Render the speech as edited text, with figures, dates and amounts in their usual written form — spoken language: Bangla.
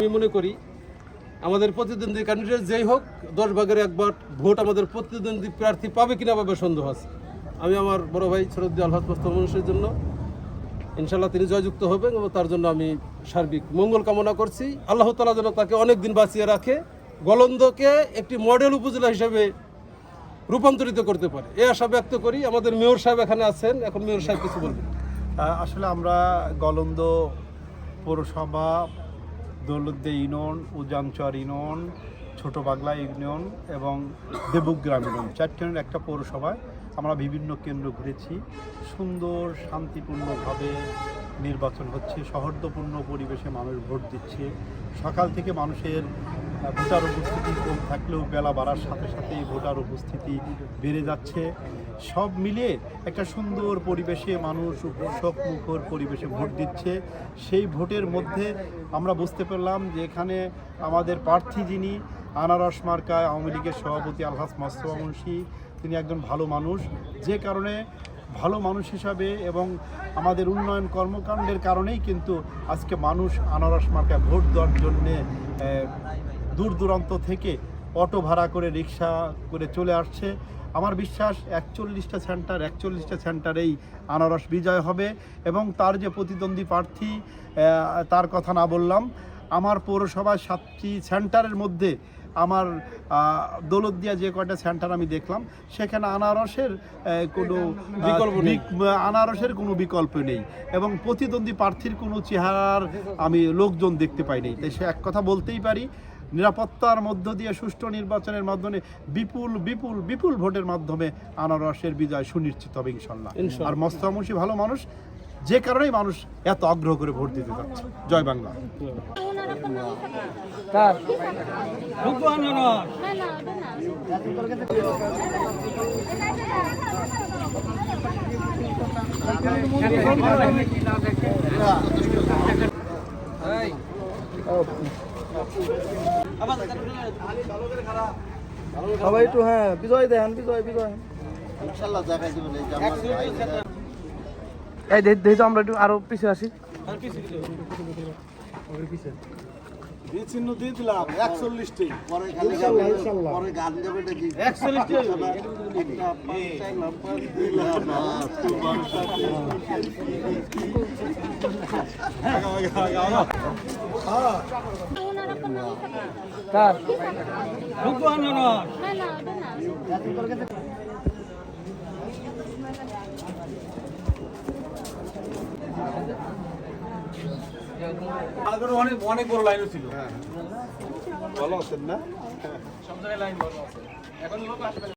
আমি মনে করি আমাদের প্রতিদ্বন্দ্বী ক্যান্ডিডেট যেই হোক 10 ভাগের 1 ভাগ ভোট আমাদের প্রতিদ্বন্দ্বী প্রার্থী পাবে কিনা পাবে সন্দেহ আছে। আমি আমার বড় ভাই শরদ্দি আলহাজ মোস্তফা মানুষের জন্য ইনশাল্লাহ তিনি জয়যুক্ত হবেন এবং তার জন্য আমি সার্বিক মঙ্গল কামনা করছি। আল্লাহ তাআলা যেন তাকে অনেক দিন বাঁচিয়ে রাখে, গোলন্দকে একটি মডেল উপজেলা হিসেবে রূপান্তরিত করতে পারে এই আশা ব্যক্ত করি। আমাদের মেয়র সাহেব এখানে আছেন, এখন মেয়র সাহেব কিছু বলবেন। আসলে আমরা গোলন্দ পৌরসভা, দৌলতদিয়া ইউনিয়ন, উজানচর ইউনিয়ন, ছোট বাগলা ইউনিয়ন এবং দেবগ্রাম ইউনিয়ন 4টি একটা পৌরসভায় আমরা বিভিন্ন কেন্দ্র ঘুরেছি। সুন্দর শান্তিপূর্ণভাবে নির্বাচন হচ্ছে, সৌহার্দ্যপূর্ণ পরিবেশে মানুষ ভোট দিচ্ছে। সকাল থেকে মানুষের ভোটার উপস্থিতি কম থাকলেও বেলা বাড়ার সাথে সাথে ভোটার উপস্থিতি বেড়ে যাচ্ছে। সব মিলিয়ে একটা সুন্দর পরিবেশে মানুষ উৎসব মুখর পরিবেশে ভোট দিচ্ছে। সেই ভোটের মধ্যে আমরা বুঝতে পারলাম যে এখানে আমাদের প্রার্থী যিনি আনারস মার্কায় আওয়ামী লীগের সভাপতি আলহাজ মোস্তফা মুন্সি, তিনি একজন ভালো মানুষ। যে কারণে ভালো মানুষ হিসাবে এবং আমাদের উন্নয়ন কর্মকাণ্ডের কারণেই কিন্তু আজকে মানুষ আনারস মার্কায় ভোট দেওয়ার জন্যে দূর দূরান্ত থেকে অটো ভাড়া করে রিক্সা করে চলে আসছে। আমার বিশ্বাস 41টা সেন্টারেই আনারস বিজয় হবে এবং তার যে প্রতিদ্বন্দ্বী প্রার্থী তার কথা না বললাম, আমার পৌরসভায় 7টি সেন্টারের মধ্যে আমার দৌলতদিয়া যে কয়টা সেন্টার আমি দেখলাম সেখানে আনারসের কোনো বিকল্প নেই এবং প্রতিদ্বন্দ্বী প্রার্থীর কোনো চেহারার আমি লোকজন দেখতে পাইনি। তাই সে এক কথা বলতেই পারি, নিরাপত্তার মধ্য দিয়ে সুষ্ঠু নির্বাচনের মাধ্যমে বিপুল বিপুল বিপুল ভোটের মাধ্যমে আনারসের বিজয় সুনিশ্চিত হবে ইনশাল্লাহ। আর মোস্তফা মুন্সি ভালো মানুষ, যে কারণেই মানুষ এত আগ্রহ করে ভোট দিতে যাচ্ছে। জয় বাংলা। সবাই একটু বিজয় দেন, বিজয় ইনশাআল্লাহ দেখাই দিবেন। এই দেখো আমরা একটু আরো পিছিয়ে আসি। চিহ্ন দিয়ে দিলাম 41টি, পরে গান যাবে নাকি 41টি একটা পাঁচটা নাম্বার দিলাম তোমার সাথে। কার অনেক বড় লাইনও ছিল। ভালো আছেন না? সব জায়গায় লাইন ভালো আছে, এখন লোক আসবে।